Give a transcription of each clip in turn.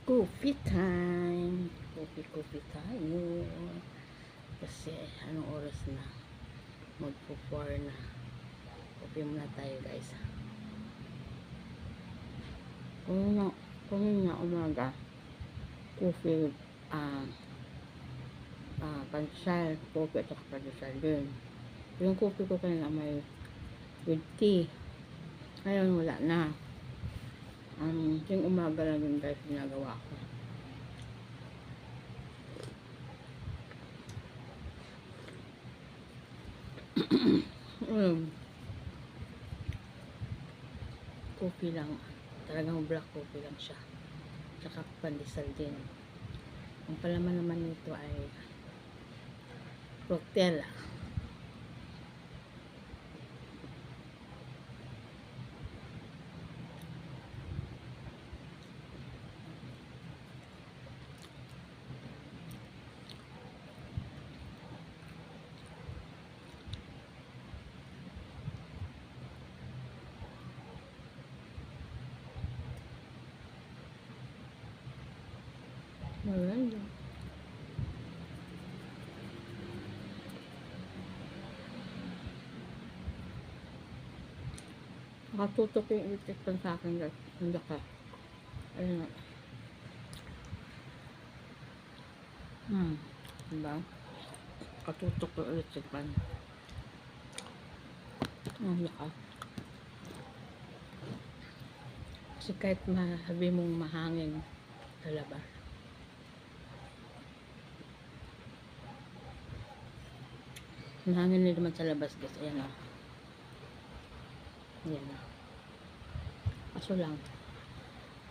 Coffee time. Coffee tayo. Kasi anong oras na? Magpo-4 na. Coffee muna tayo guys. Kung na umaga, coffee, pansal, coffee at saka pandesal din. Yung coffee ko kanina may with tea. Ngayon wala na. Yung umaga lang yung guys ginagawa ko. Coffee lang. Talagang black coffee lang siya. Tsaka pandesal din. Ang palaman naman nito ay Roctella. Maganda. Nakatutok yung electric pan sa akin guys. Hindi ka. Ayun na. Diba? Katutok yung electric pan. Hindi ka. Kasi kahit masabi mong mahangin sa labas. Mahangin din naman sa labas guys. Ayan o. Ayan o. Kaso lang,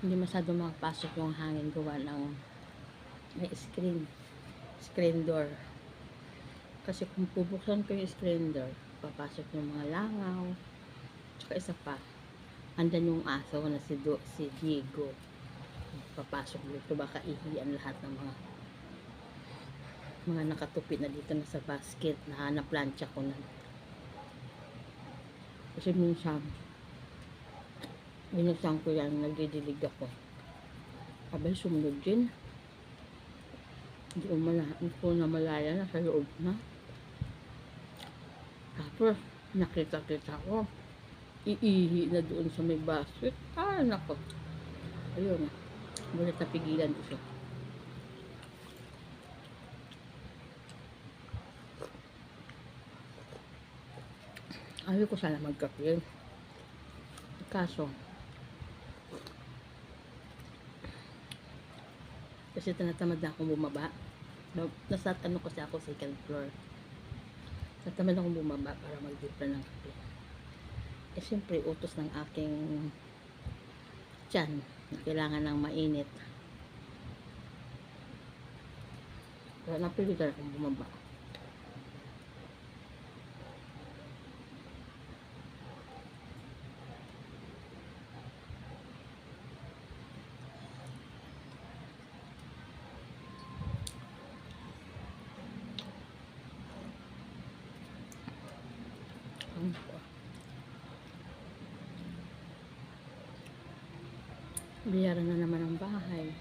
hindi masyado makapasok yung hangin gawa ng may screen door. Kasi kung bubuksan ko yung screen door, papasok yung mga langaw. Tsaka isa pa, andan yung aso na si Diego. Papasok dito, baka ihiyan lahat ng mga nakatupi na dito na sa basket na naplansya ko na. Kasi minsan, binuksan ko yan, nagdidilig ako. Abay, sumunod din. Hindi ko na malaya na sa loob na. Tapos, nakita ko, iihi na doon sa may basket. Nako. Ayun na. Mula tapigilan ko siya. Ayaw ko sana magkape. Kaso, kasi tinatamad na akong bumaba. Nasa kasi ako second floor. Tinatamad akong bumaba para mag-dipra ng kape. Eh siyempre, utos ng aking tiyan na kailangan ng mainit. Kaya napilitan akong bumaba. Biyaran na naman ang bahay.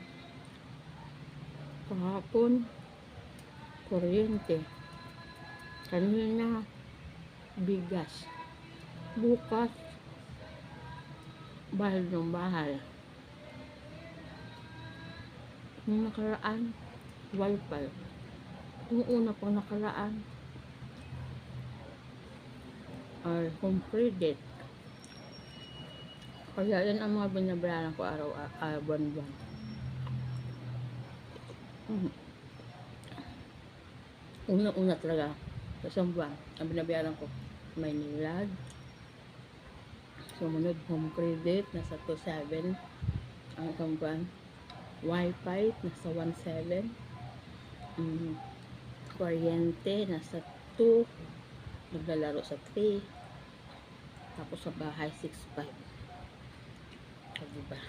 Kahapon, kuryente. Kanina, bigas. Bukas, bahal ng bahay. Nung nakaraan, wifi. Yung una pang nakaraan, ay home credit. Kaya yan ang mga binabayaran ko buwan-buwan. Una talaga sa isang buwan ang binabayaran ko may nilad, sumunod home credit nasa 2.7 ang isang buwan, wifi nasa 1.7, kuryente nasa 2, naglalaro sa 3, tapos sa bahay 6.5. Diba?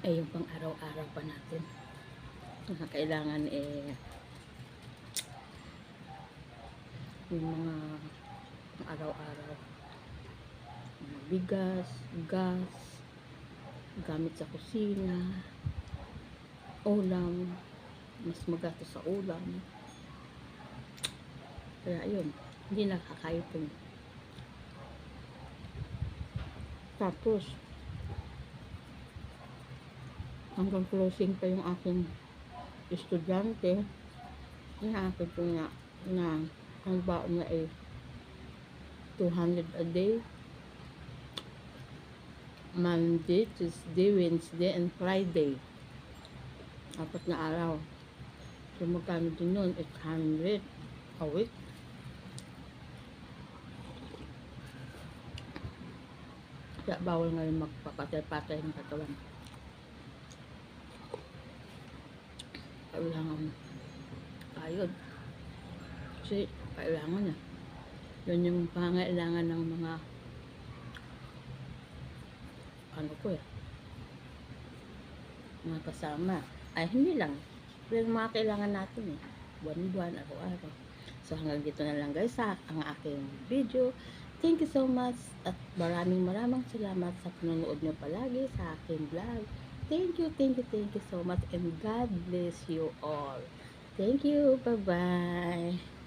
Eh yung pang araw-araw pa natin kailangan yung mga araw-araw bigas, gas, gamit sa kusina, ulam, mas magastos sa ulam. Kaya yun, hindi nakakaipon. Tapos, hanggang closing pa yung aking estudyante, inaakit ko na ang baon na ay 200 a day. Monday, Tuesday, Wednesday, and Friday. 4 na araw. So, magkano din nun? 800 a week. Kaya bawal ngayon magpapatay-patay ng katawan. Kailangan kayod. Kasi kailangan na. Yun yung pangailangan ng mga mga kasama. Ay, hindi lang. Pero mga kailangan natin buwan-buwan, araw-araw. So, hanggang dito na lang guys ang aking video. Thank you so much at maraming salamat sa panonood nyo palagi sa aking vlog. Thank you so much and God bless you all. Thank you. Bye-bye.